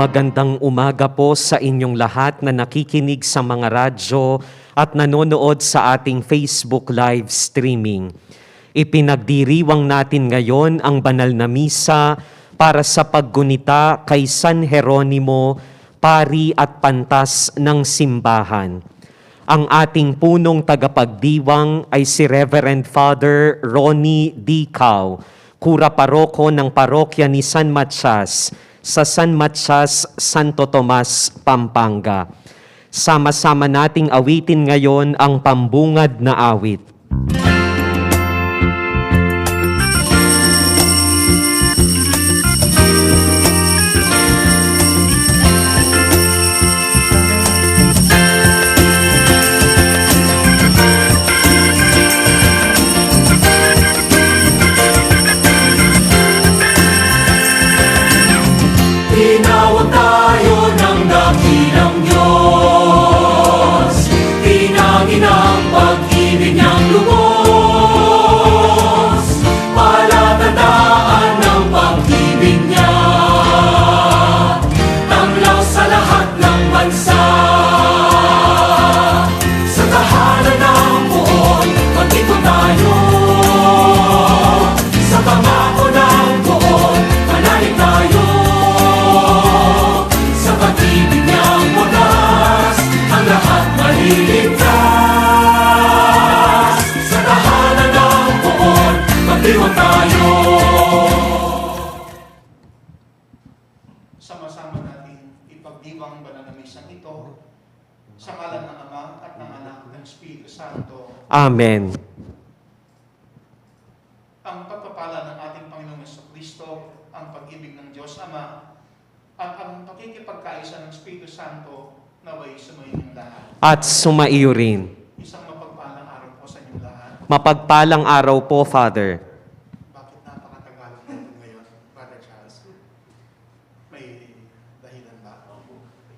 Magandang umaga po sa inyong lahat na nakikinig sa mga radyo at nanonood sa ating Facebook live streaming. Ipinagdiriwang natin ngayon ang banal na misa para sa paggunita kay San Jeronimo, pari at pantas ng simbahan. Ang ating punong tagapagdiwang ay si Reverend Father Ronnie D. Cao, kura paroko ng parokya ni San Matias, sa San Matias, Santo Tomas, Pampanga. Sama-sama nating awitin ngayon ang pambungad na awit. Tinawag tayo ng dakilang Diyos, pinangin ang pag-ibig niyang lubos, palatandaan ng pag-ibig niya, tanglaw sa lahat ng bansa. Sa tahanan ng buon, mag-ikot tayo, sa pangako ng buon, manalig tayo. Pag-ibig niyang wagas, ang lahat maliligtas. Sa tahanan ng buon, magdiwang tayo. Sama-sama natin ipagdiwang banal na misang ito sa ngalan ng Ama at ng Anak at ng Espiritu Santo. Amen. Ang pagpapala ng ating Panginoong Jesucristo, ang pag-ibig ng Diyos Ama, at ang pakikipagkaisa ng Espiritu Santo naway sumayin ng lahat. At sumaiyo rin. Isang mapagpalang araw po sa inyong lahat. Mapagpalang araw po, Father. Bakit napakatagalog natin ngayon, Brother Charles? May dahilan ba?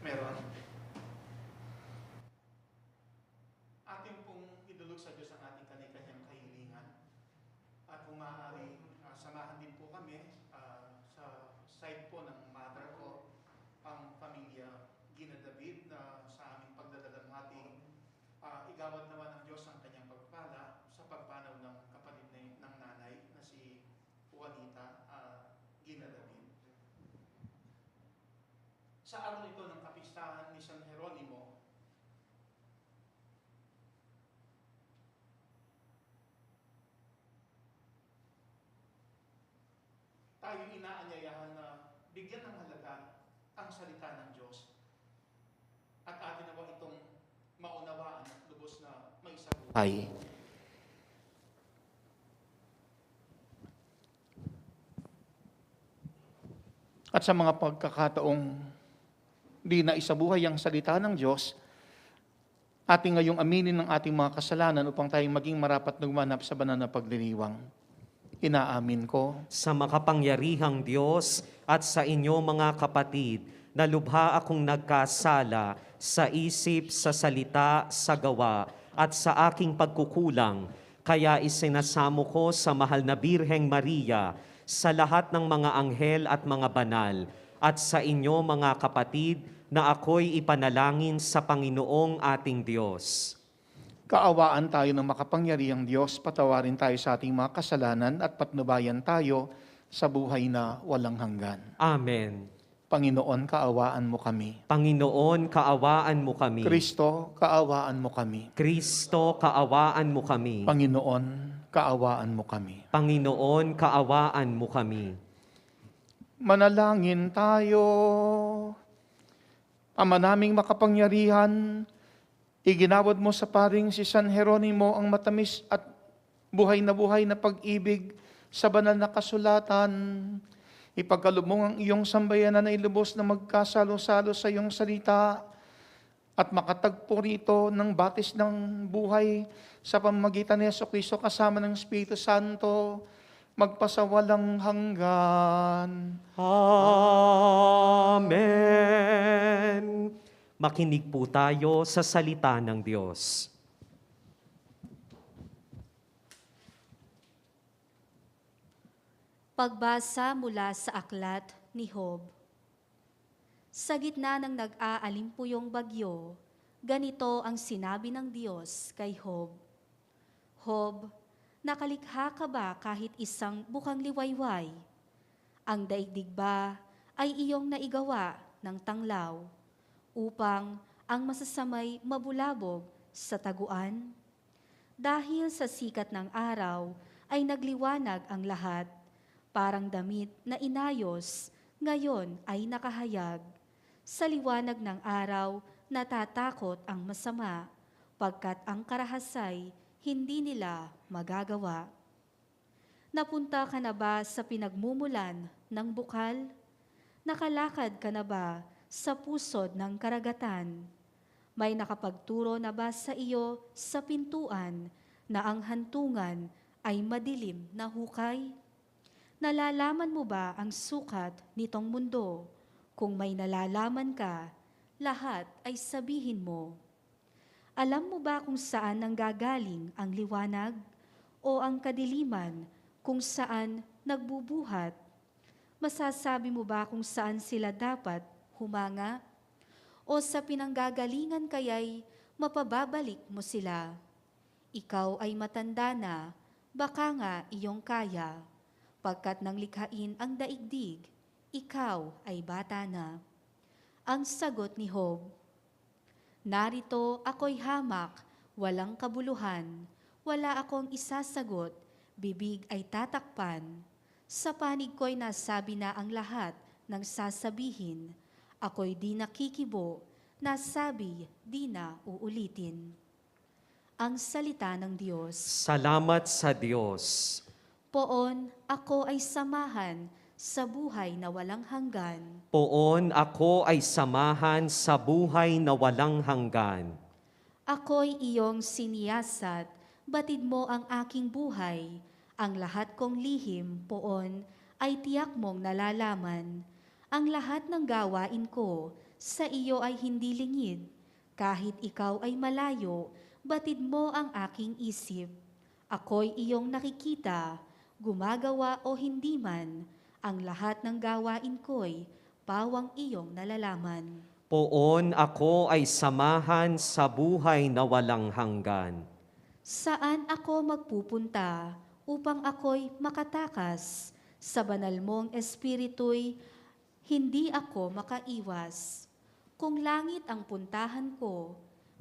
Meron. Ating pong idulog sa Diyos ang ating kanyang kahilingan. At kung maaari, samahan din po kami sa side po ng mother ko, ang pamilya Gina David, na sa aming pagdadalamhati, igawad naman ng Diyos ang kanyang pagpala sa pagpanaw ng kapatid ng nanay na si Juanita Gina David. Sa araw ito ng kapistahan ni San Jeronimo, tayo inaanyayahan na bigyan ng halaga ang salita ng Diyos at atin nawa itong maunawaan at lubos na maisabuhay. At sa mga pagkakataong di na isabuhay ang salita ng Diyos, ating ngayong aminin ng ating mga kasalanan upang tayong maging marapat na gumanap sa banal na pagdiriwang. Inaamin ko Sa makapangyarihang Diyos at sa inyo mga kapatid, na lubha akong nagkasala sa isip, sa salita, sa gawa, at sa aking pagkukulang. Kaya isinasamo ko sa mahal na Birheng Maria, sa lahat ng mga anghel at mga banal, at sa inyo mga kapatid, na ako'y ipanalangin sa Panginoong ating Diyos. kaawaan tayo ng makapangyarihang Diyos, patawarin tayo sa ating mga kasalanan at patnubayan tayo sa buhay na walang hanggan. Amen. Panginoon, kaawaan mo kami. Panginoon, kaawaan mo kami. Kristo, kaawaan mo kami. Kristo, kaawaan mo kami. Panginoon, kaawaan mo kami. Panginoon, kaawaan mo kami. Manalangin tayo. Ama naming makapangyarihan, iginawad mo sa paring si San Jeronimo ang matamis at buhay na pag-ibig sa banal na kasulatan. Ipagkaloob mo ang iyong sambayanan na ilubos na magkasalo-salo sa iyong salita at makatagpo rito ng batis ng buhay sa pamamagitan ni Jesucristo kasama ng Espiritu Santo, magpasawalang hanggan. Amen. Makinig po tayo sa salita ng Diyos. Pagbasa mula sa aklat ni Job. Sa gitna ng nag-aalimpuyong bagyo, ganito ang sinabi ng Diyos kay Job. Job, nakalikha ka ba kahit isang bukang liwayway? Ang daigdig ba ay iyong naigawa ng tanglaw upang ang masasamay mabulabog sa taguan? Dahil sa sikat ng araw ay nagliwanag ang lahat, parang damit na inayos, ngayon ay nakahayag. Sa liwanag ng araw, natatakot ang masama, pagkat ang karahasay hindi nila magagawa. Napunta ka na ba sa pinagmumulan ng bukal? Nakalakad ka na ba sa pusod ng karagatan? May nakapagturo na ba sa iyo sa pintuan na ang hantungan ay madilim na hukay? Nalalaman mo ba ang sukat nitong mundo? Kung may nalalaman ka, lahat ay sabihin mo. Alam mo ba kung saan nanggagaling ang liwanag o ang kadiliman kung saan nagbubuhat? Masasabi mo ba kung saan sila dapat humanga? O sa pinanggagalingan kaya'y mapababalik mo sila? Ikaw ay matanda na, baka nga iyong kaya. Pagkat nang likhain ang daigdig, ikaw ay bata na. Ang sagot ni Job, narito ako'y hamak, walang kabuluhan, wala akong isasagot, bibig ay tatakpan. Sa panig ko'y nasabi na ang lahat ng sasabihin, ako'y di nakikibo, nasabi di na uulitin. Ang salita ng Diyos. Salamat sa Diyos. Poon, ako ay samahan sa buhay na walang hanggan. Poon ako ay samahan sa buhay na walang hanggan. Ako'y iyong siniyasat, batid mo ang aking buhay. Ang lahat kong lihim, poon, ay tiyak mong nalalaman. Ang lahat ng gawain ko sa iyo ay hindi lingid. Kahit ikaw ay malayo, batid mo ang aking isip. Ako'y iyong nakikita, gumagawa o hindi man, ang lahat ng gawain ko'y pawang iyong nalalaman. Poon ako ay samahan sa buhay na walang hanggan. Saan ako magpupunta upang ako'y makatakas? Sa banal mong espiritu'y hindi ako makaiwas. Kung langit ang puntahan ko,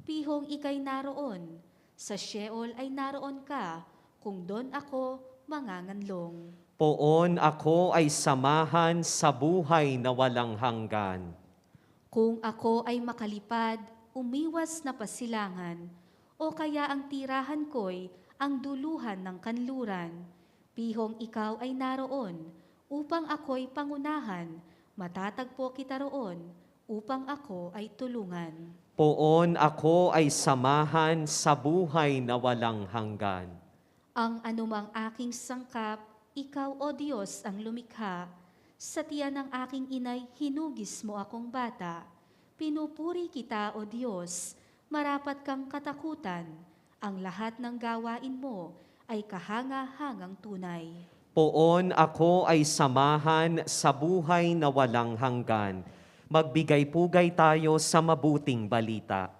pihong ika'y naroon. Sa Sheol ay naroon ka, kung doon ako manganganlong. Poon ako ay samahan sa buhay na walang hanggan. Kung ako ay makalipad, umiwas na pasilangan, o kaya ang tirahan ko'y ang duluhan ng kanluran, pihong ikaw ay naroon, upang ako'y pangunahan, matatagpo kita roon, upang ako ay tulungan. Poon ako ay samahan sa buhay na walang hanggan. Ang anumang aking sangkap, ikaw, O Diyos, ang lumikha. Sa tiyan ng aking inay, hinugis mo akong bata. Pinupuri kita, O Diyos, marapat kang katakutan. Ang lahat ng gawain mo ay kahanga-hangang tunay. Poon ako ay samahan sa buhay na walang hanggan. Magbigay-pugay tayo sa mabuting balita.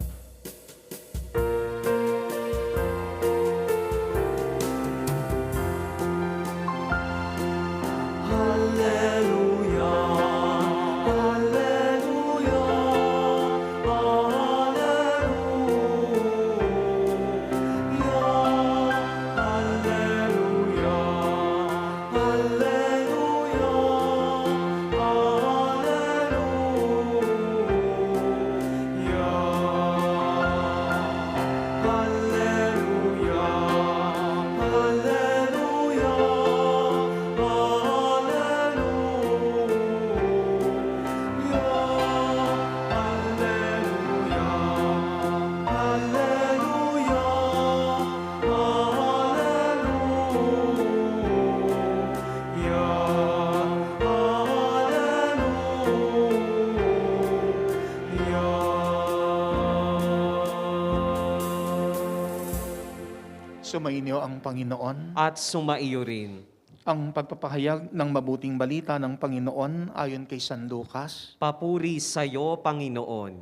Sumainyo ang Panginoon. At sumaiyo rin. Ang pagpapahayag ng mabuting balita ng Panginoon ayon kay San Lucas. Papuri sa iyo, Panginoon.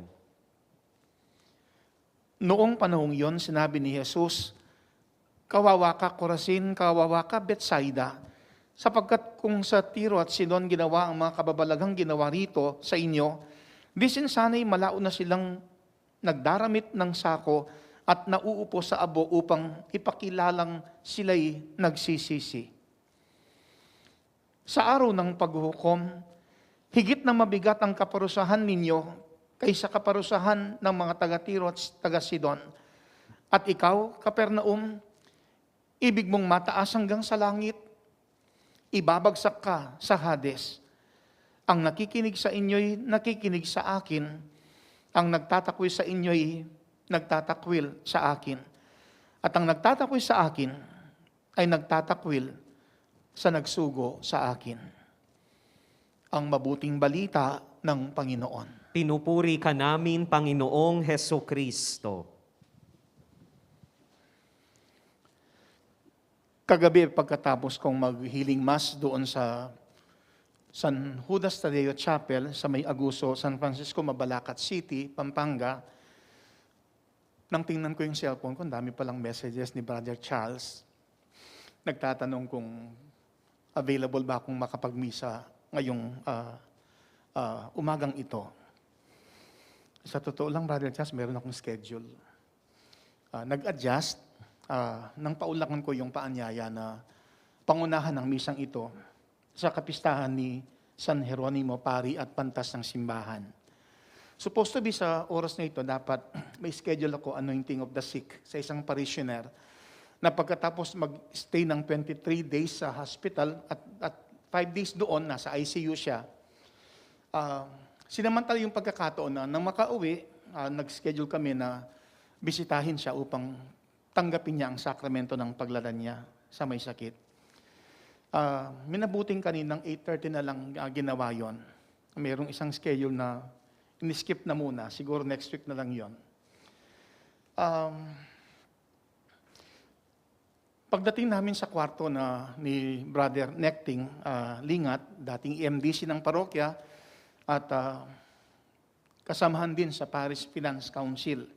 Noong panahong iyon, sinabi ni Jesus, "Kawawa ka, Corazin, kawawa ka, Betsaida, sapagkat kung sa Tiro at Sidon ginawa ang mga kababalaghang ginawa rito sa inyo, di sana'y malao na silang nagdaramit ng sako at nauupo sa abo upang ipakilalang sila'y nagsisisi. Sa araw ng paghuhukom, higit na mabigat ang kaparusahan ninyo kaysa kaparusahan ng mga taga-Tiro at taga-Sidon. At ikaw, Kapernaum, ibig mong mataas hanggang sa langit, ibabagsak ka sa Hades. Ang nakikinig sa inyo'y nakikinig sa akin, ang nagtatakwil sa inyo'y nagtatakwil sa akin. At ang nagtatakwil sa akin ay nagtatakwil sa nagsugo sa akin." Ang mabuting balita ng Panginoon. Pinupuri ka namin, Panginoong Heso Kristo. Kagabi pagkatapos kong mag-healing mass doon sa San Judas Tadeo Chapel sa May Aguso, San Francisco, Mabalacat City, Pampanga, nang tingnan ko yung cellphone ko, dami palang messages ni Brother Charles. Nagtatanong kung available ba akong makapagmisa ngayong umagang ito. Sa totoo lang, Brother Charles, meron akong schedule. Nag-adjust, nang paulakan ko yung paanyaya na pangunahan ng misang ito sa kapistahan ni San Jeronimo, pari at pantas ng simbahan. Supposed to be sa oras na ito, dapat may schedule ako anointing of the sick sa isang parishioner na pagkatapos mag-stay ng 23 days sa hospital at 5 days doon, nasa ICU siya, sinamantala yung pagkakataon na nang makauwi, nag-schedule kami na bisitahin siya upang tanggapin niya ang sakramento ng paglalan niya sa may sakit. Minabuting kaninang 8:30 na lang ginawa yon. Mayroong isang schedule na in-skip na muna, siguro next week na lang yon. Pagdating namin sa kwarto ni Brother Necting Lingat, dating EMDC ng parokya, at kasamahan din sa Parish Finance Council,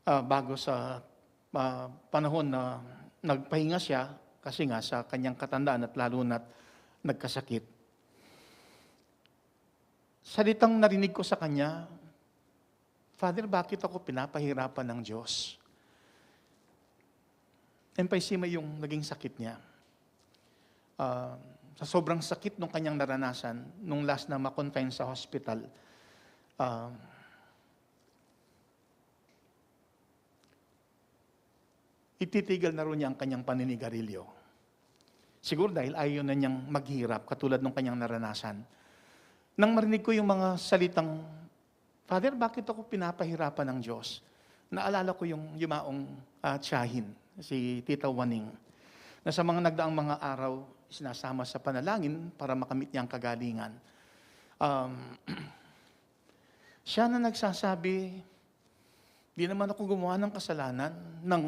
bago sa panahon na nagpahinga siya kasi nga sa kanyang katandaan at lalo na't nagkasakit. Salitang narinig ko sa kanya, "Father, bakit ako pinapahirapan ng Diyos?" Emphysema yung naging sakit niya. Sa sobrang sakit nung kanyang naranasan, nung last na ma-confine sa hospital, ititigil na rin niya ang kanyang paninigarilyo. Siguro dahil ayaw na niyang maghirap, katulad nung kanyang naranasan. Nang marinig ko yung mga salitang, "Father, bakit ako pinapahirapan ng Diyos?" Naalala ko yung yumaong tiyahin, si Tita Waning, na sa mga nagdaang mga araw, sinasama sa panalangin para makamit niya ang kagalingan. Siya na nagsasabi, "Di naman ako gumawa ng kasalanan, ng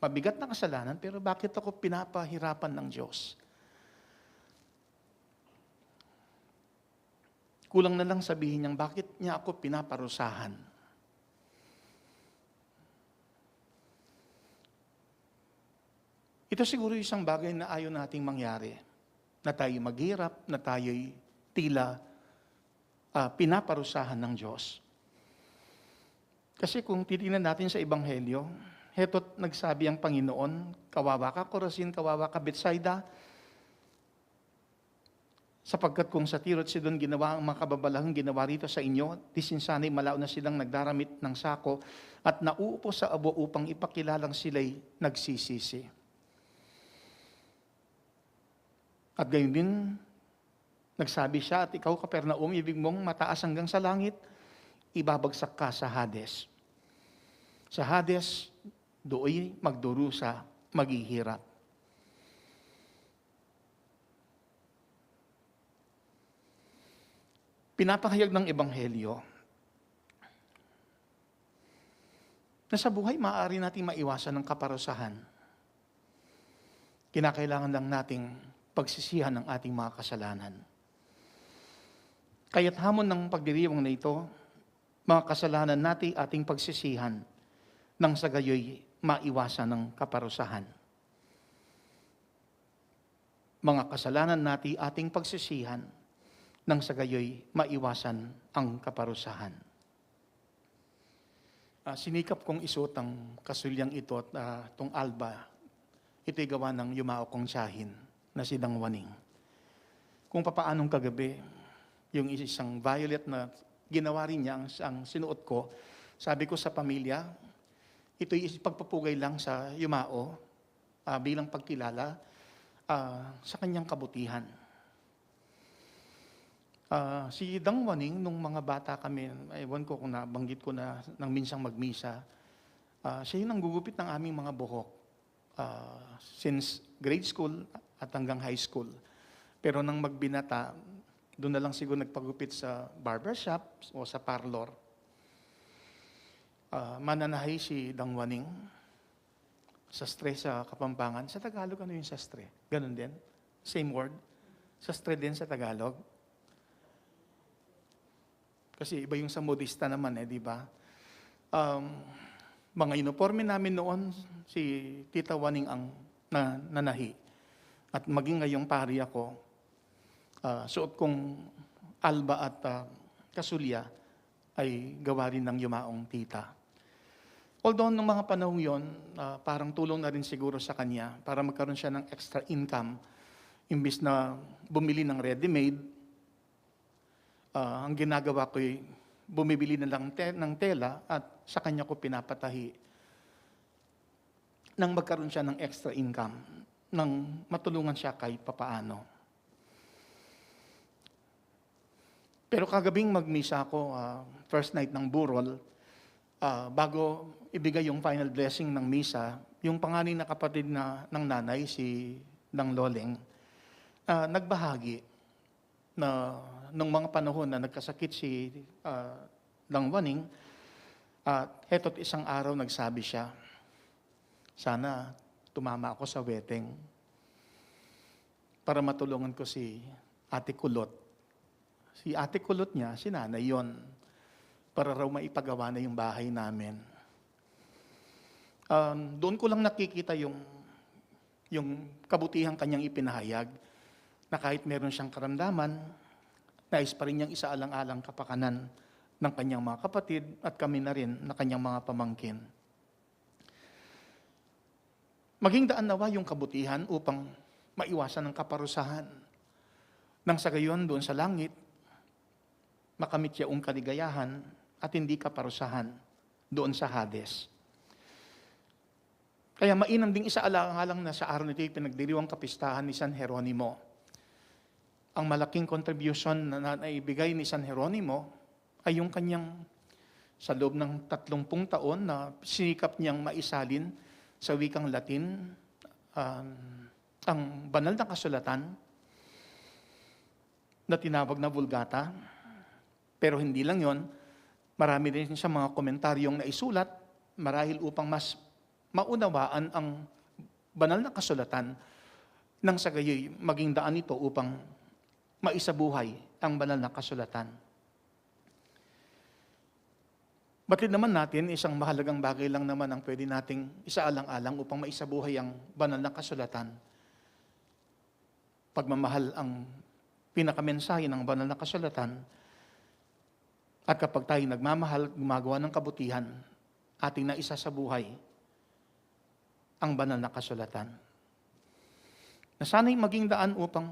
mabigat na kasalanan, pero bakit ako pinapahirapan ng Diyos?" Kulang na lang sabihin niyang, bakit niya ako pinaparusahan? Ito siguro isang bagay na ayaw nating mangyari, na tayo maghirap, na tayo'y tila pinaparusahan ng Diyos. Kasi kung titingnan natin sa Ebanghelyo, heto't nagsabi ang Panginoon, "Kawawa ka, Corazin, kawawa ka, Betsaida, sapagkat kung sa Tiro at Sidon ginawa ang mga kababalaghang ginawa rito sa inyo, di sana'y malao na silang nagdaramit ng sako at nauupo sa abo upang ipakilalang sila'y nagsisisi." At gayon din, nagsabi siya, "At ikaw, Kapernaum, ibig mong mataas hanggang sa langit, ibabagsak ka sa Hades. Sa Hades, do'y magdurusa, maghihirap." Pinapahayag ng Ebanghelyo na sa buhay maaari nating maiwasan ng kaparusahan. Kinakailangan lang nating pagsisihan ng ating mga kasalanan. Kaya't hamon ng pagdiriwang na ito, mga kasalanan natin ating pagsisihan, nang sa gayoy maiwasan ng kaparusahan. Mga kasalanan natin ating pagsisihan, nang sa gayoy maiwasan ang kaparusahan. Sinikap kong isuot ang kasulyang ito at itong alba. Ito'y gawa ng yumao kong tiyahin na si Dang Waning. Kung papaanong kagabi, yung isang violet na ginawa rin niya ang sinuot ko, sabi ko sa pamilya, ito'y pagpapugay lang sa yumao bilang pagkilala sa kanyang kabutihan. Si Dang Waning, nung mga bata kami, ewan ko kung nabanggit ko na nang minsang magmisa, siya yung nanggugupit ng aming mga buhok since grade school at hanggang high school. Pero nang magbinata, doon na lang siguro nagpagupit sa barbershop o sa parlor. Mananahay si Dang Waning, sastre sa Kapampangan. Sa Tagalog, ano yung sastre? Ganun din? Same word? Sastre din sa Tagalog? Kasi iba yung sa modista naman, di ba? Mga uniforme namin noon, si Tita Waning ang nanahi. At maging ngayong pari ako, suot kong alba at kasulya ay gawa rin ng yumaong tita. Although nung mga panahong yon, parang tulong na rin siguro sa kanya para magkaroon siya ng extra income. Imbis na bumili ng ready-made, ang ginagawa ko'y bumibili na lang ng tela at sa kanya ko pinapatahi nang magkaroon siya ng extra income, nang matulungan siya kahit papaano. Pero kagabing magmisa ako, first night ng burol, bago ibigay yung final blessing ng misa, yung panganay na kapatid ng nanay, si Dang Loleng, nagbahagi na nung mga panahon na nagkasakit si Dang Waning, heto't isang araw nagsabi siya, sana tumama ako sa weteng para matulungan ko si Ate Kulot. Si Ate Kulot niya, si nanay yon, para raw maipagawa na yung bahay namin. Doon ko lang nakikita yung kabutihang kanyang ipinahayag, na kahit meron siyang karamdaman, nais pa rin niyang isaalang-alang kapakanan ng kanyang mga kapatid at kami na rin na kanyang mga pamangkin. Maging daan nawa yung kabutihan upang maiwasan ang kaparusahan. Nang sa gayon doon sa langit, makamit siya ang kaligayahan at hindi kaparusahan doon sa Hades. Kaya mainam ding isaalang-alang na sa araw nito pinagdiriwang kapistahan ni San Jeronimo. Ang malaking contribution na naibigay ni San Jeronimo ay yung kanyang sa loob ng 30 taon na sinikap niyang maisalin sa wikang Latin ang banal na kasulatan na tinawag na Vulgata. Pero hindi lang yon, marami rin siya mga komentaryong naisulat marahil upang mas maunawaan ang banal na kasulatan nang sa gayoy maging daan ito upang maisabuhay ang banal na kasulatan. Batid naman natin, isang mahalagang bagay lang naman ang pwede nating isaalang-alang upang maisabuhay ang banal na kasulatan. Pagmamahal ang pinakamensahe ng banal na kasulatan, at kapag tayo nagmamahal, gumagawa ng kabutihan, ating naisasabuhay ang banal na kasulatan. Na sana'y maging daan upang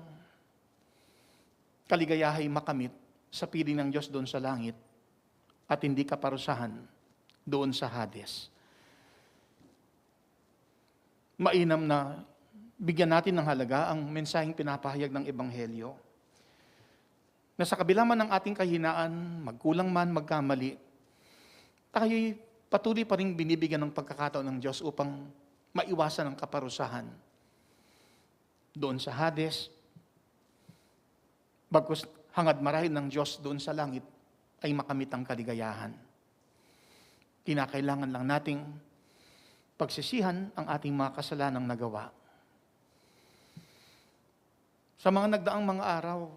kaligayahay makamit sa piling ng Diyos doon sa langit at hindi kaparusahan doon sa Hades. Mainam na bigyan natin ng halaga ang mensaheng pinapahayag ng Ebanghelyo. Na sa kabila man ng ating kahinaan, magkulang man, magkamali, tayo'y patuloy pa rin binibigyan ng pagkakataon ng Diyos upang maiwasan ang kaparusahan doon sa Hades. Bagkus hangad marahil ng Diyos doon sa langit ay makamit ang kaligayahan. Kinakailangan lang nating pagsisihan ang ating mga kasalanang nagawa. Sa mga nagdaang mga araw,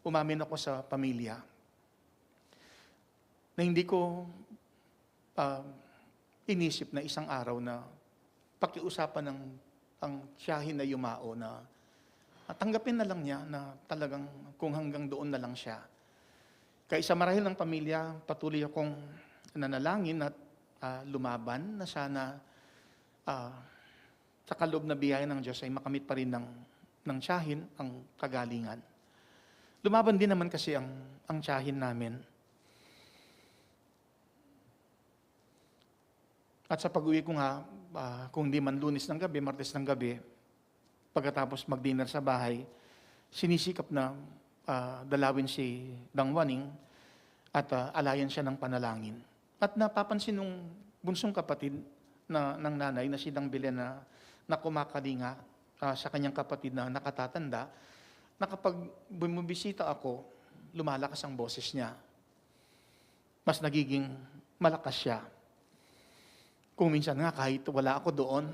umamin ako sa pamilya na hindi ko inisip na isang araw na pakiusapan ng ang tiyahin na yumao na tanggapin na lang niya na talagang kung hanggang doon na lang siya. Kaya sa marahil ng pamilya, patuloy akong nanalangin at lumaban na sana sa kaloob na biyaya ng Diyos ay makamit pa rin ng tiyahin ang kagalingan. Lumaban din naman kasi ang tiyahin namin. At sa pag-uwi ko nga, kung di man Lunes ng gabi, Martes ng gabi, pagkatapos mag-dinner sa bahay, sinisikap na dalawin si Dang Waning at alayan siya ng panalangin. At napapansin nung bunsong kapatid ng nanay na si Dang Belen na kumakalinga sa kanyang kapatid na nakatatanda, na kapag bumibisita ako, lumalakas ang boses niya. Mas nagiging malakas siya. Kung minsan nga kahit wala ako doon,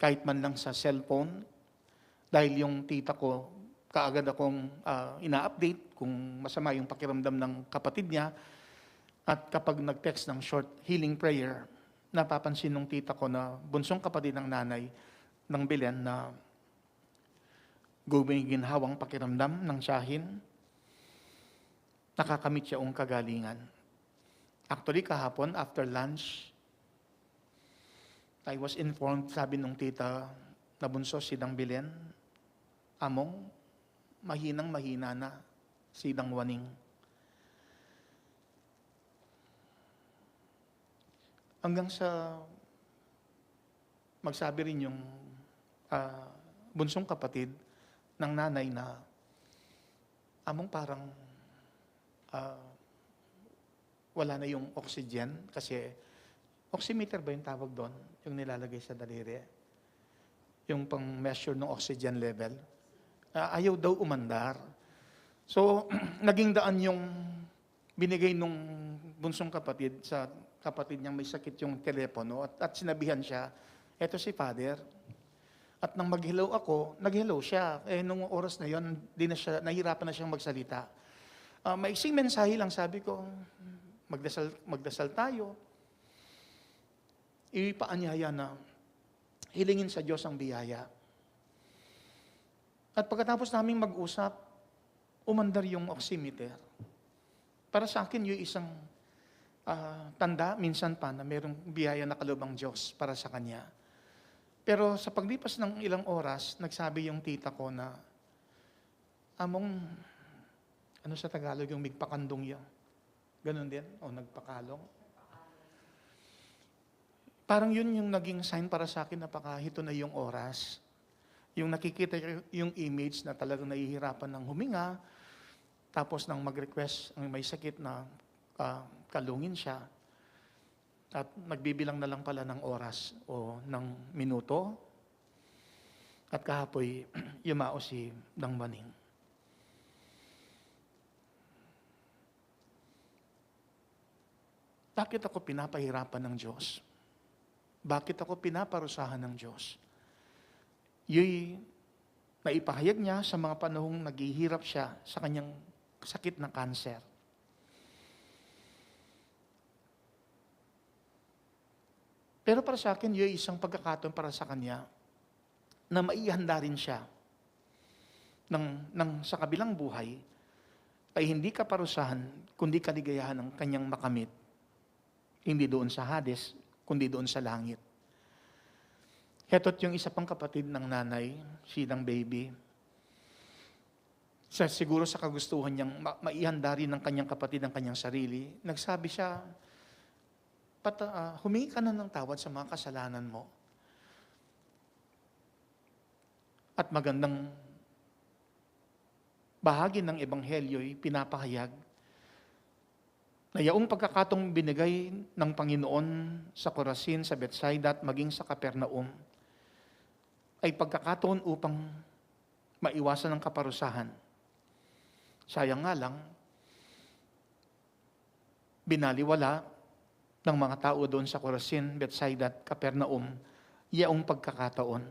kahit man lang sa cellphone, dahil yung tita ko, kaagad akong ina-update kung masama yung pakiramdam ng kapatid niya. At kapag nag-text ng short healing prayer, napapansin ng tita ko na bunsong kapatid ng nanay ng Belen na gumiginhawang pakiramdam ng tiyahin, nakakamit siya ang kagalingan. Actually, kahapon, after lunch, I was informed, sabi nung tita na bunso si Dang Belen, among, mahinang-mahina na si Dang Waning. Hanggang sa magsabi rin yung bunsong kapatid ng nanay na among parang wala na yung oxygen kasi oximeter ba yung tawag doon? Yung nilalagay sa daliri? Yung pang-measure ng oxygen level? Ayaw daw umandar. So, naging daan yung binigay nung bunsong kapatid sa kapatid niyang may sakit yung telepono at sinabihan siya, eto si Father. At nang mag-hello ako, nag-hello siya. Nung oras na yon, nahirapan na siyang magsalita. Maiksing mensahe lang, sabi ko, magdasal tayo. Ipaanyaya na hilingin sa Diyos ang biyaya. At pagkatapos naming mag-usap, umandar yung oximeter. Para sa akin, yung isang tanda, minsan pa, na mayroong biyaya na kaloob ang Diyos para sa Kanya. Pero sa paglipas ng ilang oras, nagsabi yung tita ko na, among, ano sa Tagalog yung migpakandong yun? Ganon din? O nagpakalong? Parang yun yung naging sign para sa akin na hito na yung oras. Yung nakikita yung image na talagang nahihirapan ng huminga, tapos nang mag-request ang may sakit na kalungin siya, at nagbibilang na lang pala ng oras o ng minuto, at kahapoy yumao si Dang Waning. Bakit ako pinapahirapan ng Diyos? Bakit ako pinaparusahan ng Diyos? Yung naipahayag niya sa mga panahong naghihirap siya sa kanyang sakit na kanser. Pero para sa akin, yung isang pagkakataon para sa kanya na maihanda rin siya ng sa kabilang buhay ay hindi kaparusahan, kundi kaligayahan ng kanyang makamit. Hindi doon sa Hades, kundi doon sa langit. Heto't yung isa pang kapatid ng nanay, si Dang Baby, siguro sa kagustuhan niyang maihanda rin ng kanyang kapatid ang kanyang sarili, nagsabi siya, humingi ka na ng tawad sa mga kasalanan mo. At magandang bahagi ng Ebanghelyo'y pinapahayag na yaong pagkakatong binigay ng Panginoon sa Corazin, sa Bethsaida at maging sa Capernaum ay pagkakataon upang maiwasan ang kaparusahan. Sayang nga lang, binaliwala ng mga tao doon sa Corazin, Bethsaida at Capernaum yaong pagkakataon.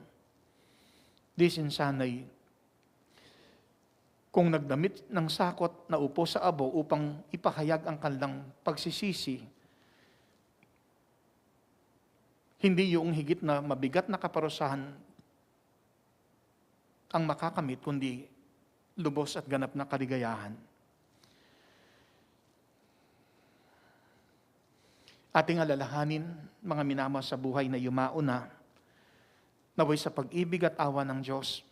Di sana'y kung nagdamit ng sakot na upo sa abo upang ipahayag ang kanilang pagsisisi, hindi yung higit na mabigat na kaparusahan ang makakamit, kundi lubos at ganap na kaligayahan. Ating alalahanin, mga minama sa buhay na yumao na, naway sa pag-ibig at awa ng Diyos,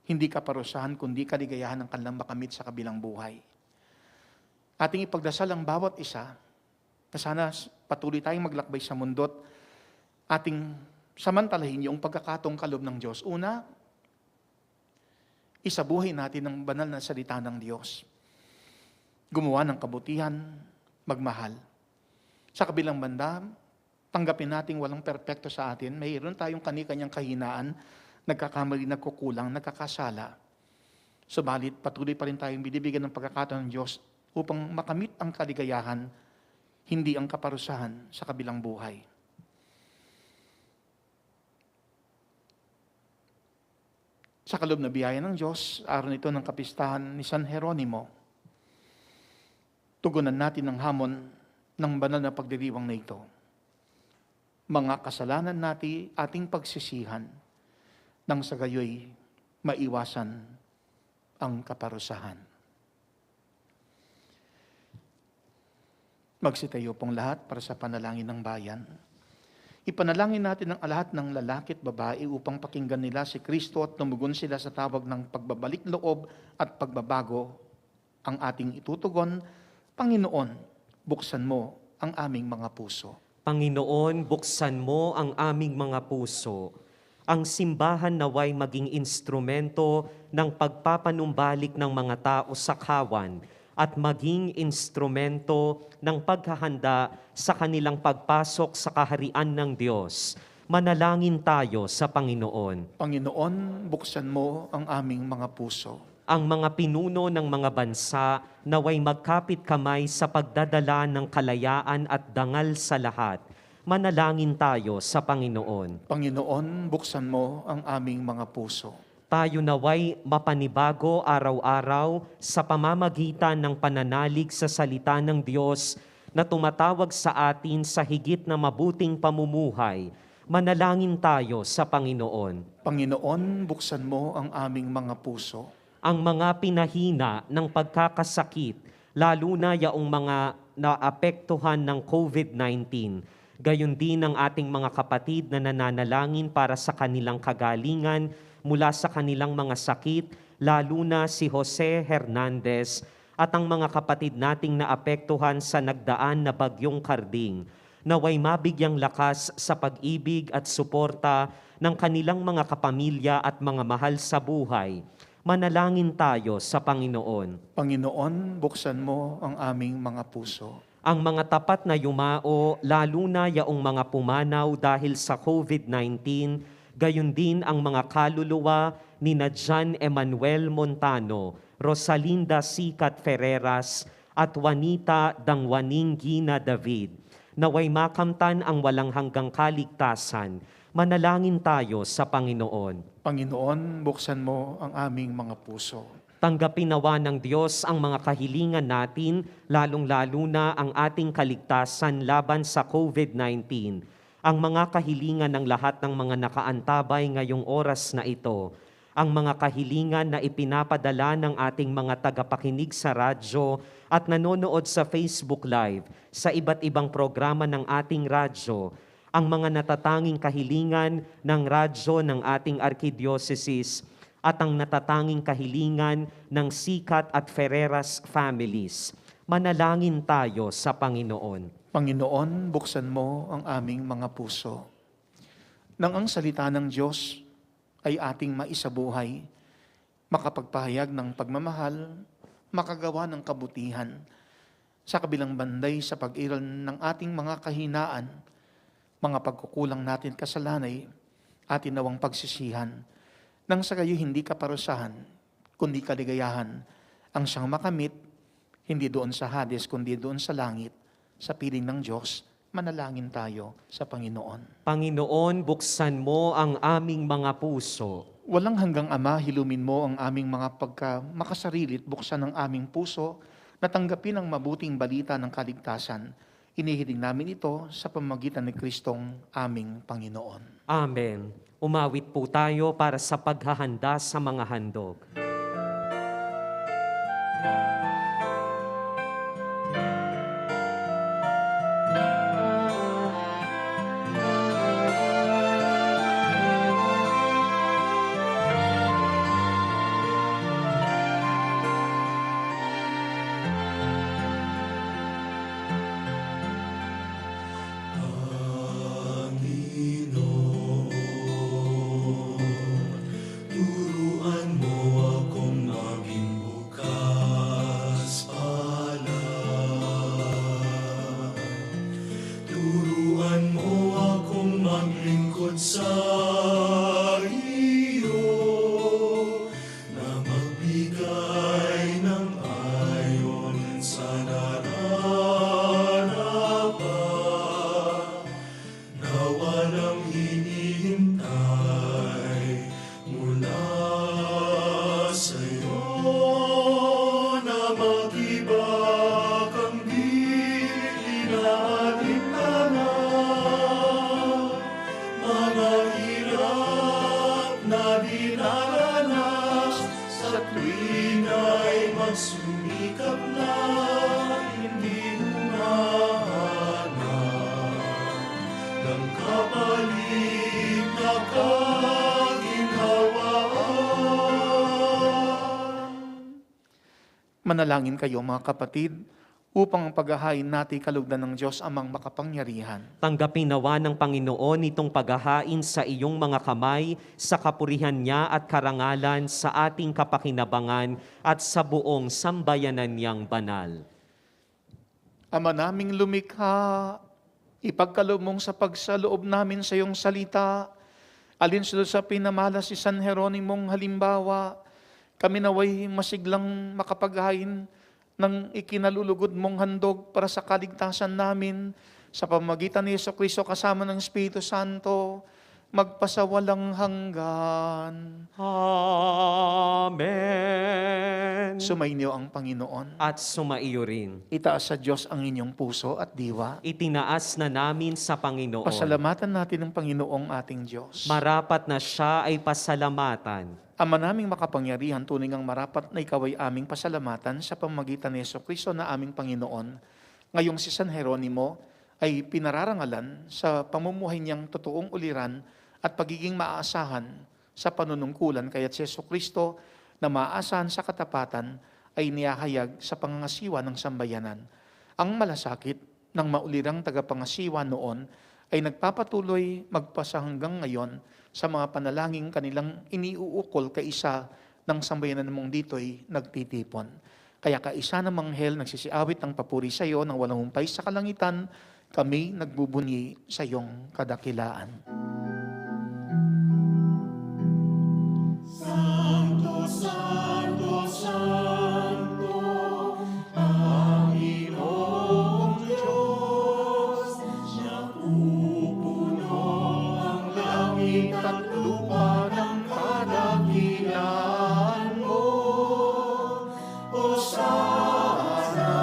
hindi kaparusahan kundi kaligayahan ang kanilang makamit sa kabilang buhay. Ating ipagdasal ang bawat isa na sana patuloy tayong maglakbay sa mundo't ating samantalahin yung pagkakataong kaloob ng Diyos. Una, isabuhay natin ang banal na salita ng Diyos. Gumawa ng kabutihan, magmahal. Sa kabilang banda, tanggapin natin walang perpekto sa atin. Mayroon tayong kani-kanyang kahinaan, nagkakamali, nagkukulang, nagkakasala. Subalit, patuloy pa rin tayong binibigyan ng pagkakataon ng Diyos upang makamit ang kaligayahan, hindi ang kaparusahan sa kabilang buhay. Sa kaloob na biyaya ng Diyos, araw nito ng kapistahan ni San Jeronimo, tugunan natin ang hamon ng banal na pagdiriwang na ito. Mga kasalanan natin ating pagsisihan, nang sa gayoy maiwasan ang kaparusahan. Magsitayo pong lahat para sa panalangin ng bayan. Ipanalangin natin ang lahat ng lalaki at babae upang pakinggan nila si Kristo at tumugon sila sa tawag ng pagbabalik loob at pagbabago. Ang ating itutugon, Panginoon, buksan mo ang aming mga puso. Panginoon, buksan mo ang aming mga puso. Ang simbahan naway maging instrumento ng pagpapanumbalik ng mga tao sa kawan at maging instrumento ng paghahanda sa kanilang pagpasok sa kaharian ng Diyos. Manalangin tayo sa Panginoon. Panginoon, buksan mo ang aming mga puso. Ang mga pinuno ng mga bansa naway magkapit kamay sa pagdadala ng kalayaan at dangal sa lahat. Manalangin tayo sa Panginoon. Panginoon, buksan mo ang aming mga puso. Tayo naway mapanibago araw-araw sa pamamagitan ng pananalig sa salita ng Diyos na tumatawag sa atin sa higit na mabuting pamumuhay. Manalangin tayo sa Panginoon. Panginoon, buksan mo ang aming mga puso. Ang mga pinahina ng pagkakasakit, lalo na yaong mga naapektuhan ng COVID-19, gayon din ang ating mga kapatid na nananalangin para sa kanilang kagalingan mula sa kanilang mga sakit, lalo na si Jose Hernandez at ang mga kapatid nating naapektuhan sa nagdaan na bagyong Karding, naway mabigyang lakas sa pag-ibig at suporta ng kanilang mga kapamilya at mga mahal sa buhay. Manalangin tayo sa Panginoon. Panginoon, buksan mo ang aming mga puso. Ang mga tapat na yumao, lalo na yaong mga pumanaw dahil sa COVID-19, gayon din ang mga kaluluwa ni John Emmanuel Montano, Rosalinda Sikat Ferreras, at Juanita Dangwaning Gina David. Naway makamtan ang walang hanggang kaligtasan. Manalangin tayo sa Panginoon. Panginoon, buksan mo ang aming mga puso. Tanggapin nawa ng Diyos ang mga kahilingan natin, lalong-lalo na ang ating kaligtasan laban sa COVID-19. Ang mga kahilingan ng lahat ng mga nakaantabay ngayong oras na ito, ang mga kahilingan na ipinapadala ng ating mga tagapakinig sa radyo at nanonood sa Facebook Live, sa iba't ibang programa ng ating radyo, ang mga natatanging kahilingan ng radyo ng ating Archdiocese at ang natatanging kahilingan ng Sikat at Ferreras families. Manalangin tayo sa Panginoon. Panginoon, buksan mo ang aming mga puso. Nang ang salita ng Diyos ay ating maisabuhay, makapagpahayag ng pagmamahal, makagawa ng kabutihan, sa kabilang banday sa pag-iral ng ating mga kahinaan, mga pagkukulang natin kasalanay, atin nawang pagsisihan, nang sa gayo hindi kaparusahan, kundi kaligayahan, ang siyang makamit, hindi doon sa Hades, kundi doon sa langit, sa piling ng Diyos. Manalangin tayo sa Panginoon. Panginoon, buksan mo ang aming mga puso. Walang hanggang Ama, hilumin mo ang aming mga makasarili at buksan ang aming puso na tanggapin ang mabuting balita ng kaligtasan. Inihiling namin ito sa pamamagitan ni Kristong aming Panginoon. Amen. Umawit po tayo para sa paghahanda sa mga handog. Turuan mo akong maging bukas palad. Turuan mo akong maglingkod sa iyo, na magbigay ng ayon sa naranapan. Nawa ng hinihintay mula sa'yo, na mag-ibag ang dinaalintanan, mga hirap na dinaranas, sa tuwing ay magsumikap na hindi humahanap ng kapalit na kaginhawaan. Manalangin kayo mga kapatid, upang ang paghahain natin kalugdan ng Diyos amang makapangyarihan. Tanggapin nawa ng Panginoon itong paghahain sa iyong mga kamay, sa kapurihan niya at karangalan, sa ating kapakinabangan at sa buong sambayanan niyang banal. Ama naming lumikha, ipagkaloob mong sa pagsaloob namin sa iyong salita, alinsunod sa pinamala si San Jeronimong halimbawa, kami naway masiglang makapaghain ng ikinalulugod mong handog para sa kaligtasan namin, sa pamamagitan ni Jesucristo kasama ng Espiritu Santo, magpasawalang hanggan. Amen. Sumainyo ang Panginoon. At sumaiyo rin. Itaas sa Diyos ang inyong puso at diwa. Itinaas na namin sa Panginoon. Pasalamatan natin ang Panginoong ating Diyos. Marapat na siya ay pasalamatan. Ama naming makapangyarihan, tunay ngang marapat na ikaw ay aming pasalamatan sa pamamagitan ni Jesucristo na aming Panginoon. Ngayong si San Jeronimo ay pinararangalan sa pamumuhay niyang totoong uliran at pagiging maaasahan sa panunungkulan, kaya't si Jesucristo na maaasahan sa katapatan ay niyahayag sa pangangasiwa ng sambayanan. Ang malasakit ng maulirang tagapangasiwa noon ay nagpapatuloy magpasa hanggang ngayon sa mga panalangin kanilang iniuukol kaisa ng sambayanan mong dito'y nagtitipon. Kaya kaisa ng manghel nagsisiawit ng papuri sa iyo ng walang humpay sa kalangitan, kami nagbubunyi sa iyong kadakilaan. Santo, Santo, Santo, Panginoong Diyos, napupuno ang langit at lupa ng kadakilaan mo. Hosana,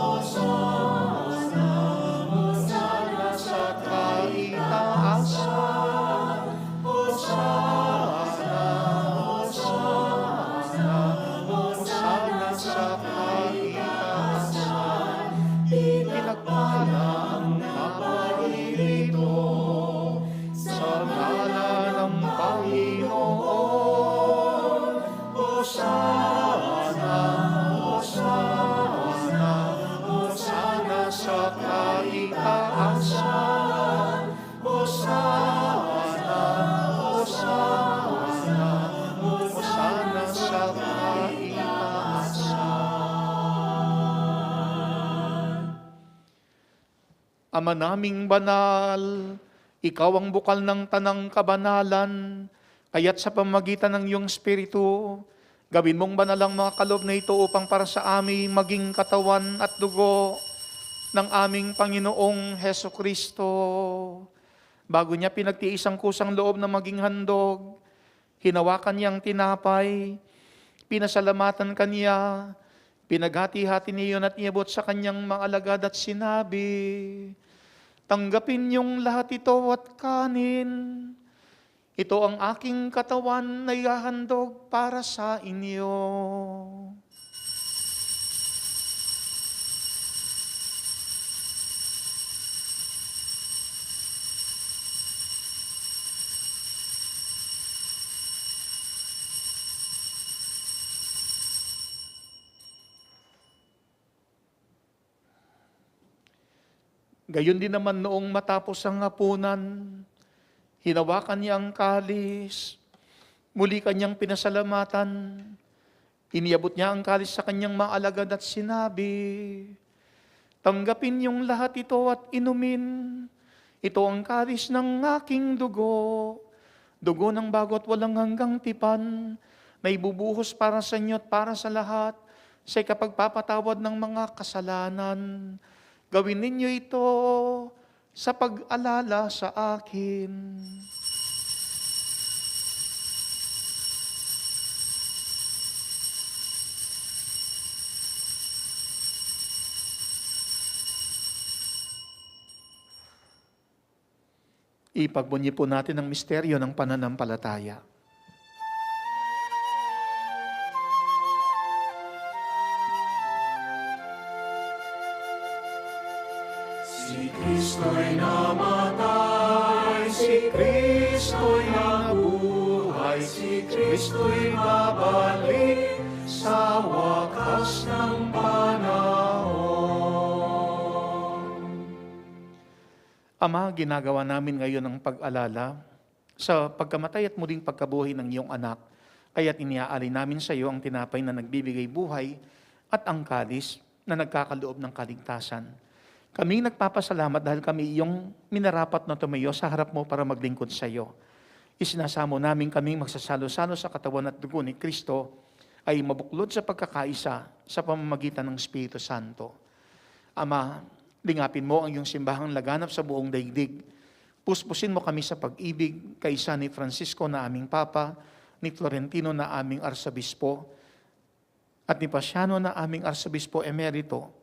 Hosana, Hosana sa kaitaasan. Hosana, Hosana, Hosana sa kaitaasan. Pinagpala ang naparirito sa ngalan ng Panginoon. Hosana, Hosana, Hosana sa kaitaasan. Hosana, Hosana, Hosana sa kaitaasan. Ama naming banal, ikaw ang bukal ng tanang kabanalan, kaya't sa pamamagitan ng iyong Espiritu, gawin mong banal ang mga kaloob na ito upang para sa amin maging katawan at dugo ng aming Panginoong Hesukristo. Bago niya pinagtiis ang kusang loob na maging handog, Hinawakan niya ang tinapay, pinasalamatan kaniya, pinaghati-hati niya yun at iabot sa kanyang mga alagad at sinabi, tanggapin niyong lahat ito at kanin. Ito ang aking katawan na ihahandog para sa inyo. Gayon din naman noong matapos ang hapunan, hinawakan niya ang kalis, muli kanyang pinasalamatan, iniabot niya ang kalis sa kanyang mga alagad at sinabi, tanggapin niyong lahat ito at inumin. Ito ang kalis ng aking dugo, dugo ng bago at walang hanggang tipan, na ibubuhos para sa inyo at para sa lahat, sa ikapagpapatawad ng mga kasalanan. Gawin ninyo ito sa pag-alala sa akin. Ipagbunyi po natin ang misteryo ng pananampalataya. Si Kristo'y namatay, si Kristo'y nabuhay, si Kristo'y babalik sa wakas ng panahon. Ama, ginagawa namin ngayon ang pag-alala sa pagkamatay at muling pagkabuhay ng iyong anak, kaya't iniaalay namin sa iyo ang tinapay na nagbibigay buhay at ang kalis na nagkakaloob ng kaligtasan. Kami nagpapasalamat dahil kami iyong minarapat na tumayo sa harap mo para maglingkod sa iyo. Isinasamo namin kaming magsasalo-salo sa katawan at dugo ni Kristo ay mabuklod sa pagkakaisa sa pamamagitan ng Espiritu Santo. Ama, lingapin mo ang iyong simbahang laganap sa buong daigdig. Puspusin mo kami sa pag-ibig, kaisa ni Francisco na aming Papa, ni Florentino na aming Arsabispo, at ni Pasiano na aming Arsabispo Emerito,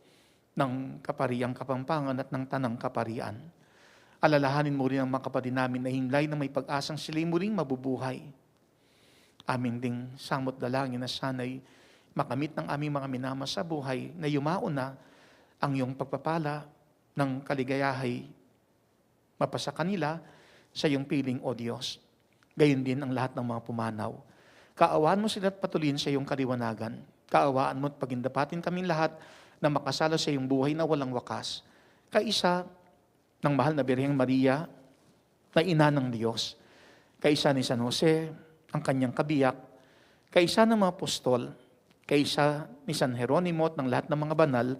ng Kapariang Kapampangan at ng Tanang Kaparian. Alalahanin mo rin ang mga kapatid namin na hinlay na may pag-asang sila'y muling mabubuhay. Amin ding samot dalangin na sana'y makamit ng aming mga minama sa buhay na yumaon na ang iyong pagpapala ng kaligayahay mapasa kanila sa iyong piling, O Diyos. Gayon din ang lahat ng mga pumanaw. Kaawaan mo sila at patuloyin sa iyong kaliwanagan. Kaawaan mo at pagindapatin kaming lahat na makasalo sa iyong buhay na walang wakas. Kaisa ng mahal na Birheng Maria, na ina ng Diyos. Kaisa ni San Jose, ang kanyang kabiyak. Kaisa ng mga apostol. Kaisa ni San Jeronimo at ng lahat ng mga banal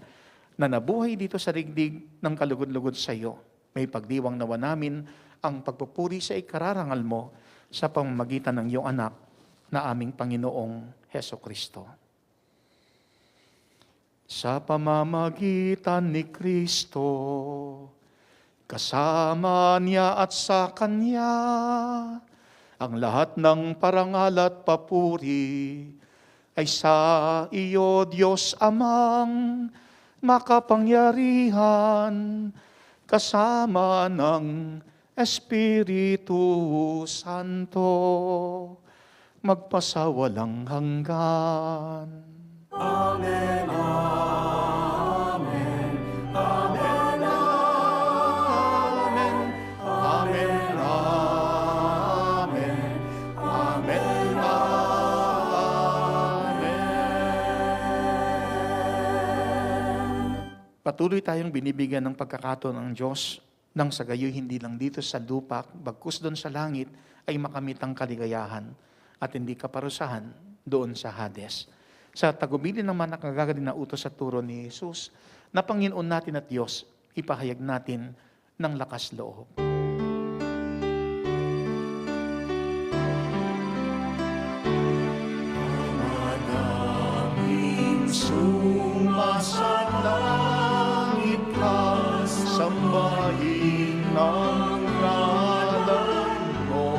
na nabuhay dito sa digdig ng kalugod-lugod sa iyo. May pagdiwang nawa namin ang pagpupuri sa ikararangal mo sa pamamagitan ng iyong anak na aming Panginoong Heso Kristo. Sa pamamagitan ni Kristo, kasama niya at sa Kanya, ang lahat ng parangal at papuri ay sa iyo, Diyos Amang makapangyarihan, kasama ng Espiritu Santo, magpasawalang hanggan. Amen, amen, amen, amen, amen, amen, amen, amen. Patuloy tayong binibigyan ng pagkakataon ng Diyos nang sa gayoy hindi lang dito sa lupa, bagkus doon sa langit ay makamit ang kaligayahan at hindi kaparusahan doon sa Hades. Sa tagubilin naman ang kagagaling na utos sa turo ni Jesus, na Panginoon natin at Diyos, ipahayag natin ng lakas loob. Manaming sumasalangit ka, sambahin ang ngalan mo.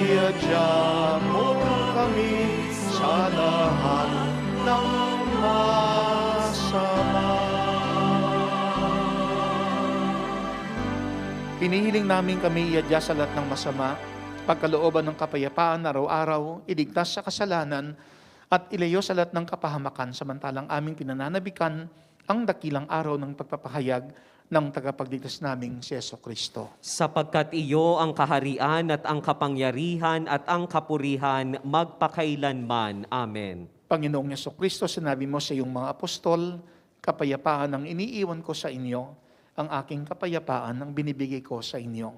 Iadya mo kami sa lahat ng masama. Pinihiling namin kami iadya sa lahat ng masama, pagkalooban ng kapayapaan araw-araw, iligtas sa kasalanan, at ilayo sa lahat ng kapahamakan, samantalang aming pinananabikan ang dakilang araw ng pagpapahayag ng tagapagligtas naming si Jesucristo. Sapagkat iyo ang kaharian at ang kapangyarihan at ang kapurihan magpakailanman. Amen. Panginoong Jesucristo, sinabi mo sa iyong mga apostol, kapayapaan ang iniiwan ko sa inyo, ang aking kapayapaan ang binibigay ko sa inyo.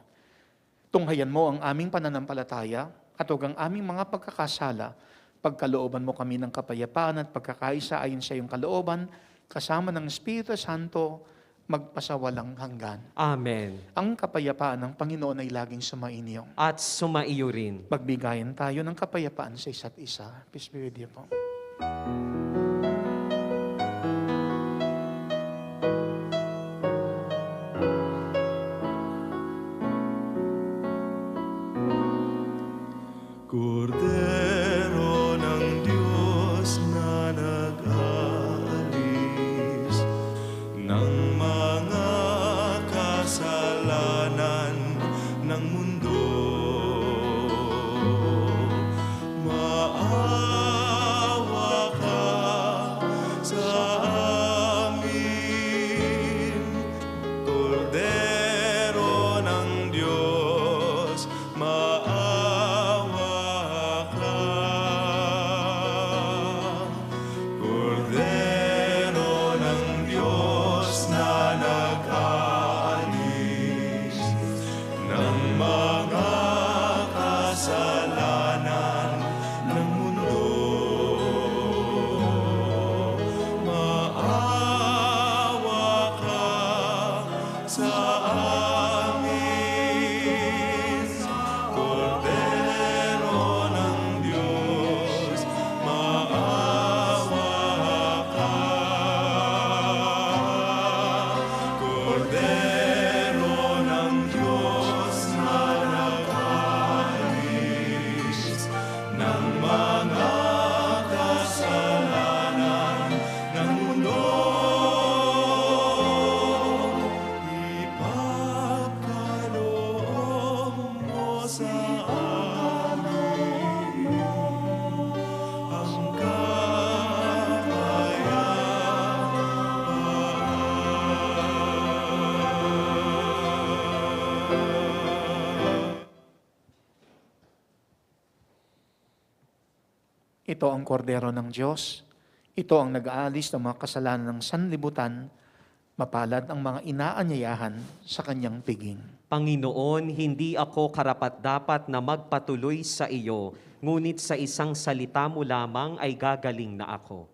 Tunghayan mo ang aming pananampalataya at huwag ang aming mga pagkakasala. Pagkalooban mo kami ng kapayapaan at pagkakaisa ayon sa iyong kalooban, kasama ng Espiritu Santo, magpasawalang hanggan. Amen. Ang kapayapaan ng Panginoon ay laging sumainyo. At sumaiyo rin. Magbigayan tayo ng kapayapaan sa isa't isa. Peace be with you po. Kordero ng Diyos na nag-aalis ng mga kasalanan ng mundo, maawa ka sa amin. Kordero ng Diyos, maawa ka. Kordero ng Diyos na nag-aalis ng mga kasalanan ng mundo, maawa ka sa amin. Kordero ng Diyos, maawa ka. Kordero ng Diyos na nag-aalis ng mga kasalanan ng mundo, ipagkaloob mo sa amin ang kapayapaan. Ito ang kordero ng Diyos. Ito ang nag-aalis ng mga kasalanan ng sanlibutan. Mapalad ang mga inaanyayahan sa kanyang piging. Panginoon, hindi ako karapat-dapat na magpatuloy sa iyo, ngunit sa isang salita mo lamang ay gagaling na ako.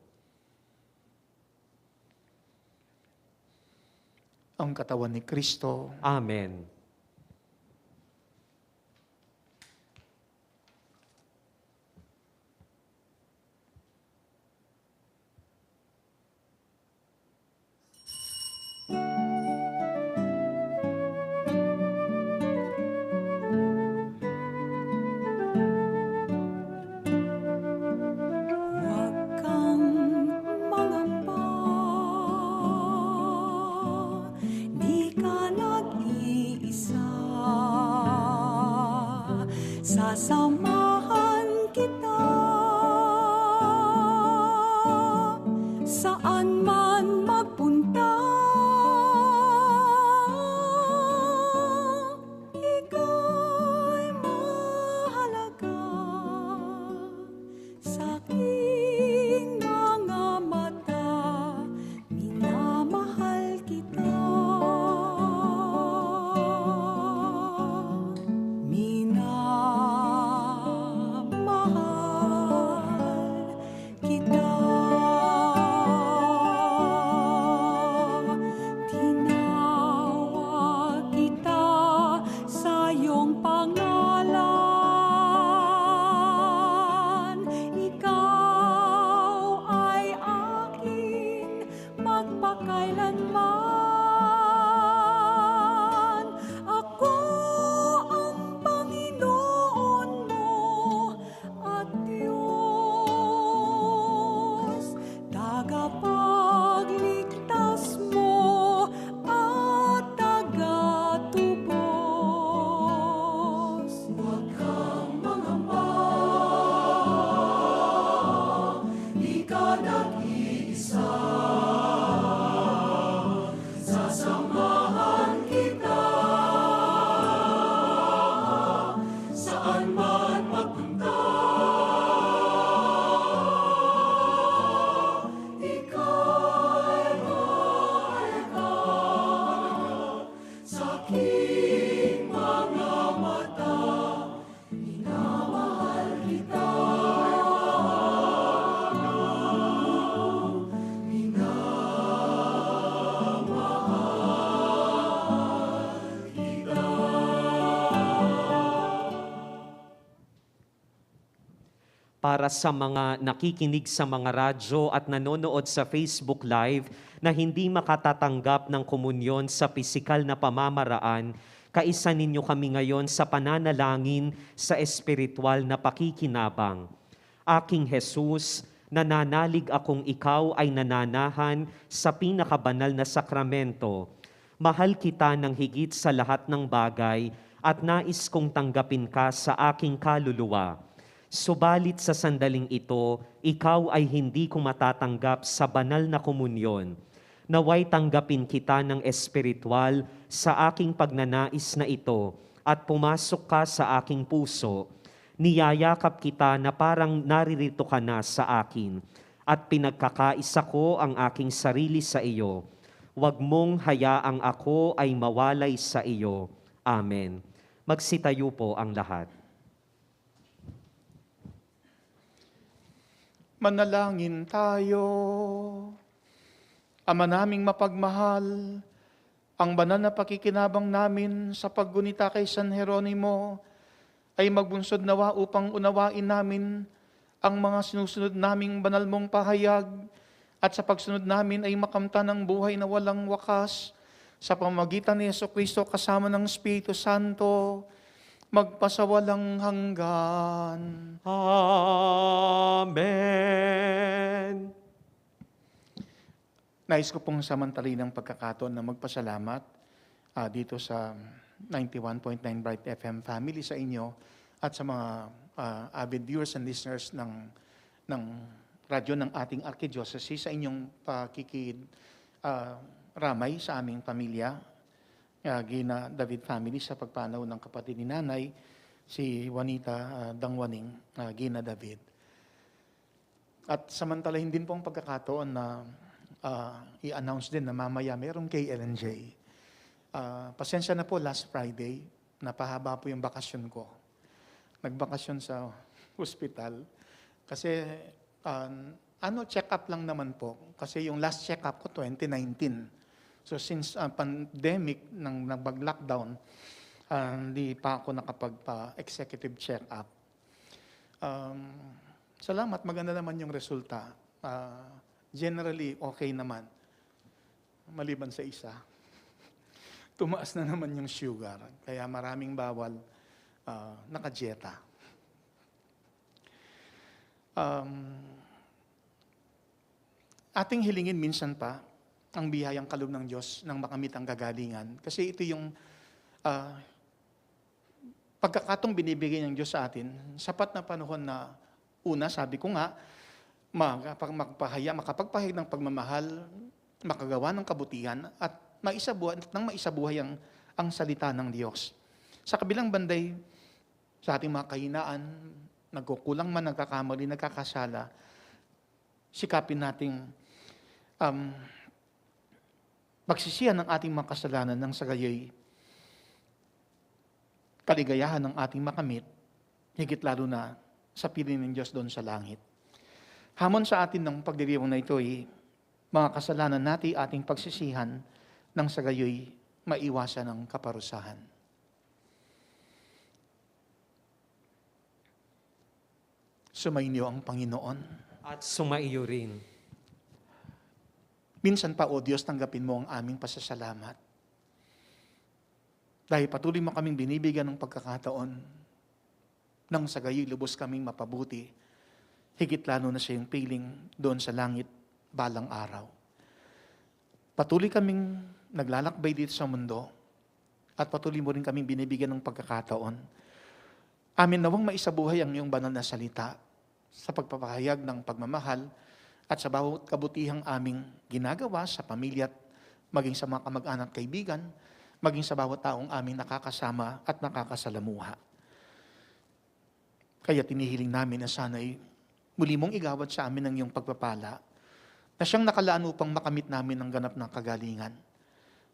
Ang katawan ni Kristo. Amen. Huwag kang mangamba, di ka nag-iisa. Sasamahan kita saan man magpunta. Ika'y mahalaga sa aking mga mata, minamahal kita. Minamahal kita. Para sa mga nakikinig sa mga radyo at nanonood sa Facebook Live na hindi makatatanggap ng komunyon sa pisikal na pamamaraan, kaisa ninyo kami ngayon sa pananalangin sa espiritual na pakikinabang. Aking Jesus, nananalig akong ikaw ay nananahan sa pinakabanal na sakramento. Mahal kita ng higit sa lahat ng bagay at nais kong tanggapin ka sa aking kaluluwa. Subalit sa sandaling ito, ikaw ay hindi ko matatanggap sa banal na komunyon. Naway tanggapin kita ng espiritual sa aking pagnanais na ito at pumasok ka sa aking puso. Niyayakap kita na parang naririto ka na sa akin at pinagkakaisa ko ang aking sarili sa iyo. Huwag mong hayaang ako ay mawalay sa iyo. Amen. Magsitayo po ang lahat. Manalangin tayo. Ama naming mapagmahal, ang banal na pakikinabang namin sa paggunita kay San Jeronimo ay magbunsod nawa upang unawain namin ang mga sinusunod naming banal mong pahayag at sa pagsunod namin ay makamtan ng buhay na walang wakas sa pamamagitan ni Jesucristo kasama ng Espiritu Santo, magpasawalang hanggan. Amen. Nais ko pong samantalin ng pagkakataon na magpasalamat dito sa 91.9 Bright FM family sa inyo at sa mga avid viewers and listeners ng radyo ng ating Archdiocese sa inyong ramay sa aming pamilya, Gina David family sa pagpanaw ng kapatid ni Nanay, si Juanita Dangwaning, Gina David. At samantalahin din po ang pagkakataon na i-announce din na mamaya meron kay LNJ. Pasensya na po, last Friday, napahaba po yung bakasyon ko. Nagbakasyon sa hospital. Kasi, check-up lang naman po. Kasi yung last check-up ko, 2019. So since pandemic, nang nag-lockdown, hindi pa ako nakapag-executive check-up. Salamat, maganda naman yung resulta. Generally, okay naman. Maliban sa isa. Tumaas na naman yung sugar. Kaya maraming bawal nakadieta. Ating hilingin minsan pa ang biyayang kaloob ng Diyos nang makamit ang kagalingan. Kasi ito yung pagkakatong binibigay ng Diyos sa atin, sapat na panahon na una, sabi ko nga, makapagpahayag ng pagmamahal, makagawa ng kabutihan, at maisabuhay ang salita ng Diyos. Sa kabilang banday, sa ating mga kahinaan, nagkukulang man, nagkakamali, nagkakasala, sikapin nating pagsisihan ng ating mga kasalanan nang sa gayoy kaligayahan ng ating makamit, higit lalo na sa piling ng Diyos doon sa langit. Hamon sa atin ng pagdiriwang na ito ay mga kasalanan natin ating pagsisihan nang sa gayoy maiwasan ang kaparusahan. Sumainyo ang Panginoon. At sumaiyo rin. Minsan pa, O Diyos, tanggapin mo ang aming pasasalamat. Dahil patuloy mo kaming binibigyan ng pagkakataon nang sa gayoy lubos kaming mapabuti, higit lalo na sa iyong piling doon sa langit balang araw. Patuloy kaming naglalakbay dito sa mundo at patuloy mo rin kaming binibigyan ng pagkakataon. Amin nawang maisabuhay ang iyong banal na salita sa pagpapahayag ng pagmamahal at sa bawat kabutihang aming ginagawa sa pamilya at maging sa mga kamag-anak kaibigan, maging sa bawat taong aming nakakasama at nakakasalamuha. Kaya tinihiling namin na sana'y muli mong igawad sa amin ang iyong pagpapala na siyang nakalaan upang makamit namin ang ganap ng kagalingan.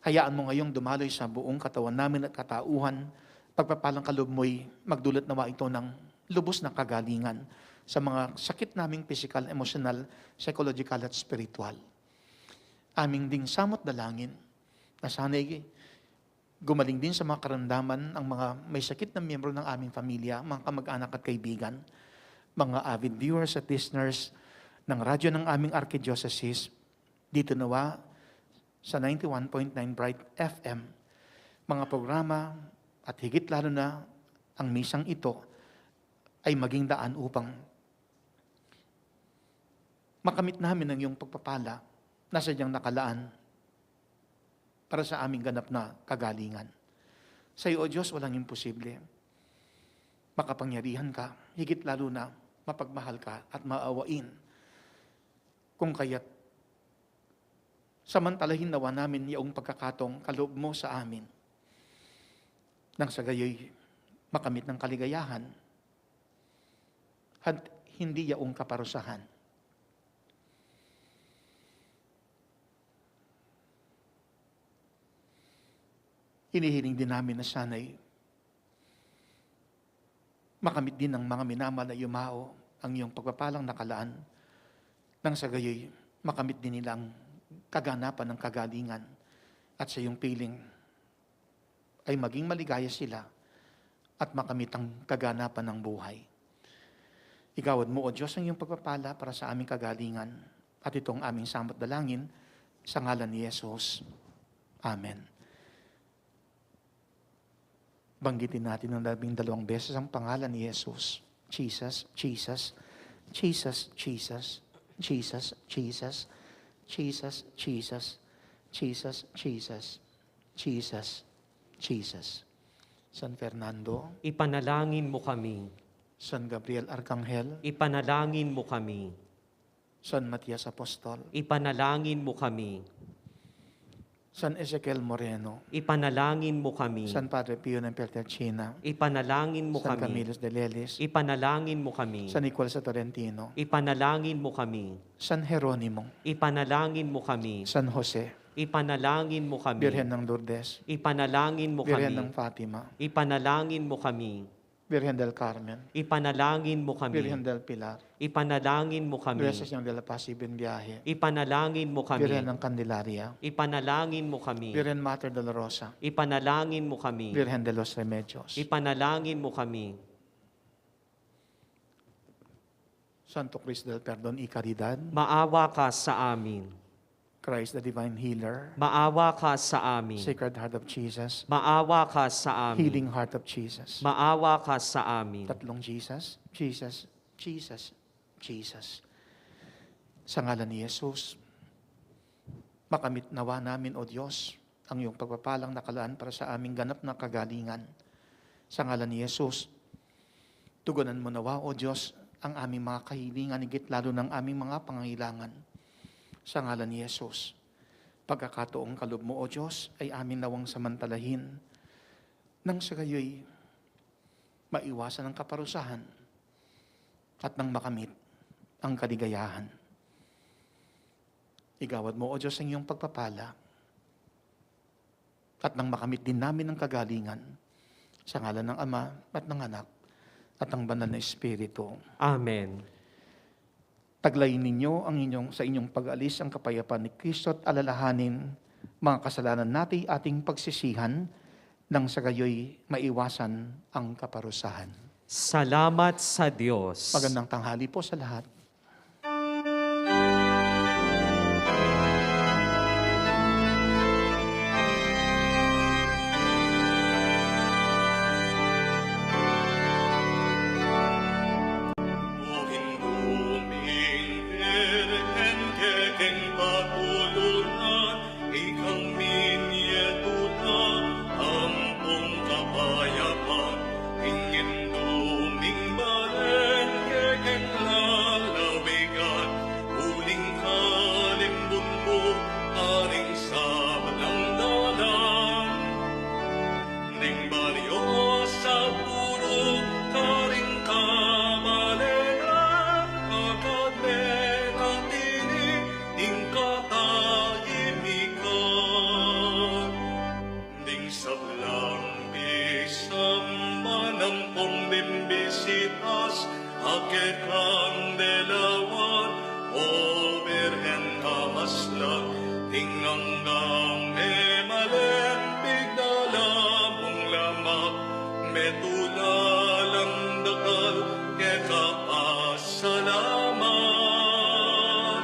Hayaan mo ngayong dumaloy sa buong katawan namin at katauhan, pagpapalang kaloob mo'y magdulot nawa ito ng lubos na kagalingan sa mga sakit naming physical, emotional, psychological at spiritual. Aming ding samot dalangin na sana'y gumaling din sa mga karamdaman ang mga may sakit na miyembro ng aming pamilya, mga kamag-anak at kaibigan, mga avid viewers at listeners ng radyo ng aming Archdiocese, dito nawa sa 91.9 Bright FM, mga programa at higit lalo na ang misang ito ay maging daan upang makamit namin ang iyong pagpapala na sadyang nakalaan para sa aming ganap na kagalingan. Sa iyo, O Diyos, walang imposible. Makapangyarihan ka, higit lalo na mapagmahal ka at maawain. Kung kaya't samantalahin nawa namin yaong pagkakatong kaloob mo sa amin nang sa gayoy makamit ng kaligayahan at hindi yaong kaparusahan. Hinihiling din namin na sana'y makamit din ng mga minamahal na yumao ang iyong pagpapalang nakalaan nang sa gayoy makamit din nilang kaganapan ng kagalingan at sa iyong piling ay maging maligaya sila at makamit ang kaganapan ng buhay. Igawad mo, O Diyos, ang iyong pagpapala para sa aming kagalingan at itong aming samot dalangin sa ngalan ni Jesus. Amen. Banggitin natin ng 12 beses ang pangalan ni Jesus. Jesus, Jesus, Jesus, Jesus, Jesus, Jesus, Jesus, Jesus, Jesus, Jesus, Jesus, Jesus. San Fernando, Ipanalangin mo kami. San Gabriel Arcangel, Ipanalangin mo kami. San Matias Apostol, Ipanalangin mo kami. San Ezequiel Moreno, Ipanalangin mo kami. San Padre Pio ng Pietrelcina, Ipanalangin mo San kami. Camillus de Lelis, Ipanalangin mo kami. San Nicolas sa Tolentino, Ipanalangin mo kami. San Jeronimo, Ipanalangin mo kami. San Jose, Ipanalangin mo kami. Birhen ng Lourdes, Ipanalangin mo Birhen kami. ng Fatima, Ipanalangin mo kami. Birhen del Carmen, Ipanalangin mo kami. Birhen del Pilar, Ipanalangin mo kami. Gracias de la Paz y Buen Viaje, Ipanalangin mo kami. Birhen ng Candelaria, Ipanalangin mo kami. Birhen Mater de la Rosa, Ipanalangin mo kami. Birhen de los Remedios, Ipanalangin mo kami. Santo Cristo del Perdón y Caridad, Maawa ka sa amin. Christ the Divine Healer, Maawa ka sa amin. Sacred Heart of Jesus, Maawa ka sa amin. Healing Heart of Jesus, Maawa ka sa amin. tatlong Jesus, Jesus, Jesus, Jesus. Sa ngalan ni Jesus, makamit nawa namin, O Diyos, ang iyong pagpapalang nakalaan para sa aming ganap na kagalingan. Sa ngalan ni Jesus, tugunan mo nawa, O Diyos, ang aming mga kahilingan, higit lalo ng aming mga pangangailangan. Sa ngalan ni Jesus, pagkakataong kaloob mo, O Diyos, ay amin nawang samantalahin nang sa gayoy maiwasan ang kaparusahan at nang makamit ang kaligayahan. Igawad mo, O Diyos, ang iyong pagpapala at nang makamit din namin ang kagalingan sa ngalan ng Ama at ng Anak at ng Banal na Espiritu. Amen. Taglayin ninyo sa inyong pag-alis ang kapayapaan ni Kristo at alalahanin mga kasalanan natin ating pagsisihan nang sa gayoy maiwasan ang kaparusahan. Salamat sa Diyos. Magandang tanghali po sa lahat. Ingin duming balen kekeng ake kang delawan, o Birhen hamaslang, tingangang emalempig dalamong lamak, metulalang dakal, ke kaasalamat.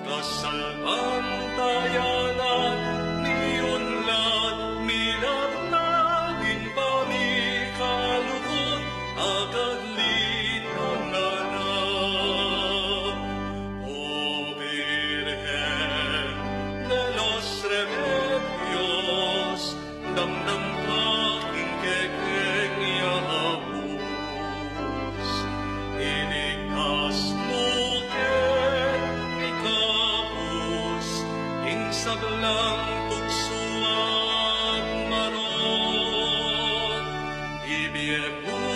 Kasalbang tayanan, niunlad, milag naging pamikalukot, agad linanganak. O Virgen de los Remedios, damdam kaking kekenya abus, iligtas mo ken ikapus, ing sablang tukso at maron, ibiyeg mo